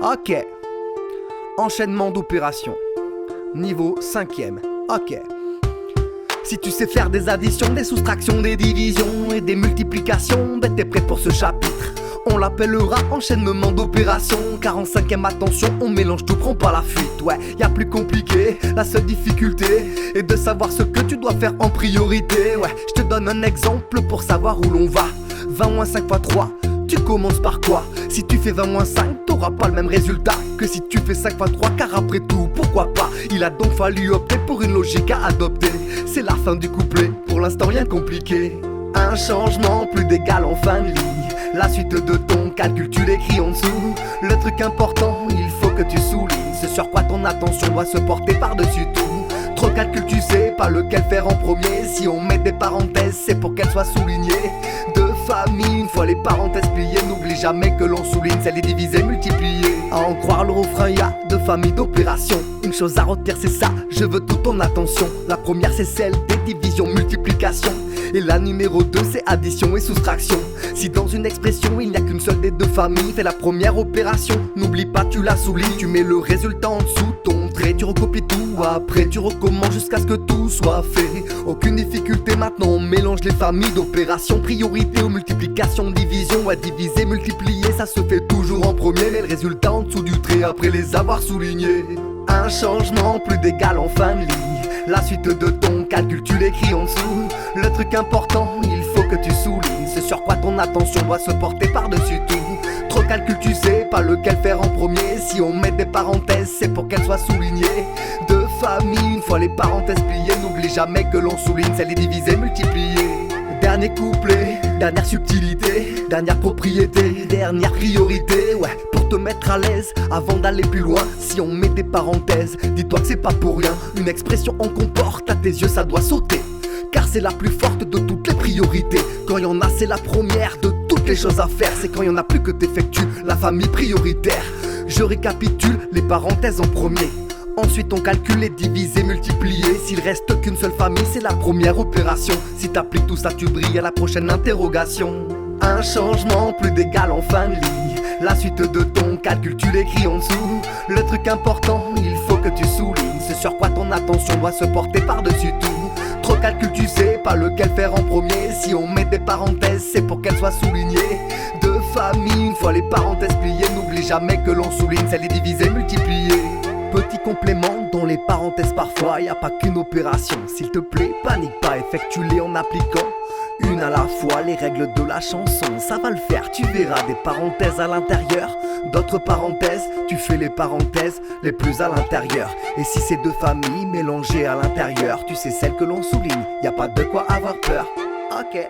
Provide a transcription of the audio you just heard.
Ok. Enchaînement d'opérations. Niveau 5ème. Ok. Si tu sais faire des additions, des soustractions, des divisions et des multiplications, ben t'es prêt pour ce chapitre. On l'appellera enchaînement d'opérations, car en 5ème, attention, on mélange tout, prends pas la fuite. Ouais, y'a plus compliqué, la seule difficulté est de savoir ce que tu dois faire en priorité. Ouais, je te donne un exemple pour savoir où l'on va. 20 moins 5 fois 3, tu commences par quoi? Si tu fais 20 moins 5, t'auras pas le même résultat que si tu fais 5 fois 3, car après tout, pourquoi pas? Il a donc fallu opter pour une logique à adopter. C'est la fin du couplet, pour l'instant rien de compliqué. Un changement plus d'égal en fin de ligne. La suite de ton calcul, tu l'écris en dessous. Le truc important, il faut que tu soulignes ce sur quoi ton attention doit se porter par-dessus tout. Trop de calcul, tu sais pas lequel faire en premier. Si on met des parenthèses, c'est pour qu'elles soient soulignées. De famille, une fois les parenthèses pliées, n'oublie jamais que l'on souligne celle des divisés multipliés. À en croire le refrain, y'a deux familles d'opérations. Une chose à retenir, c'est ça, je veux toute ton attention. La première, c'est celle des divisions multiplications. Et la numéro 2, c'est addition et soustraction. Si dans une expression il n'y a qu'une seule des deux familles, fais la première opération, n'oublie pas, tu la soulignes. Tu mets le résultat en dessous ton trait, tu recopies tout. Après tu recommences jusqu'à ce que tout soit fait. Aucune difficulté, maintenant on mélange les familles d'opérations. Priorité aux multiplications, division, à diviser, multiplier, ça se fait toujours en premier. Mais le résultat en dessous du trait après les avoir soulignés. Un changement plus d'égal en fin de ligne. La suite de ton calcul, tu l'écris en dessous. Le truc important, il faut que tu soulignes ce sur quoi ton attention doit se porter par-dessus tout. Trop de calcul, tu sais pas lequel faire en premier. Si on met des parenthèses, c'est pour qu'elles soient soulignées. De famille, une fois les parenthèses pliées, n'oublie jamais que l'on souligne celle des divisés multipliés. Dernier couplet, dernière subtilité, dernière propriété, dernière priorité. Ouais, pour te mettre à l'aise avant d'aller plus loin. Si on met des parenthèses, dis-toi que c'est pas pour rien. Une expression en comporte, à tes yeux ça doit sauter, car c'est la plus forte de toutes les priorités. Quand y en a, c'est la première de toutes les choses à faire. C'est quand y en a plus que t'effectues la famille prioritaire. Je récapitule les parenthèses en premier. Ensuite on calcule les divisés multipliés. S'il reste qu'une seule famille, c'est la première opération. Si t'appliques tout ça, tu brilles à la prochaine interrogation. Un changement plus d'égal en fin de ligne. La suite de ton calcul, tu l'écris en dessous. Le truc important, il faut que tu soulignes ce sur quoi ton attention doit se porter par-dessus tout. Trop de calcul, tu sais pas lequel faire en premier. Si on met des parenthèses, c'est pour qu'elles soient soulignées. De famille, une fois les parenthèses pliées, n'oublie jamais que l'on souligne celle des divisés multipliés. Petit complément, dans les parenthèses parfois y a pas qu'une opération. S'il te plaît, panique pas, effectue-les en appliquant une à la fois les règles de la chanson. Ça va le faire, tu verras des parenthèses à l'intérieur, d'autres parenthèses, tu fais les parenthèses les plus à l'intérieur. Et si c'est deux familles mélangées à l'intérieur, tu sais celles que l'on souligne, y a pas de quoi avoir peur. Ok.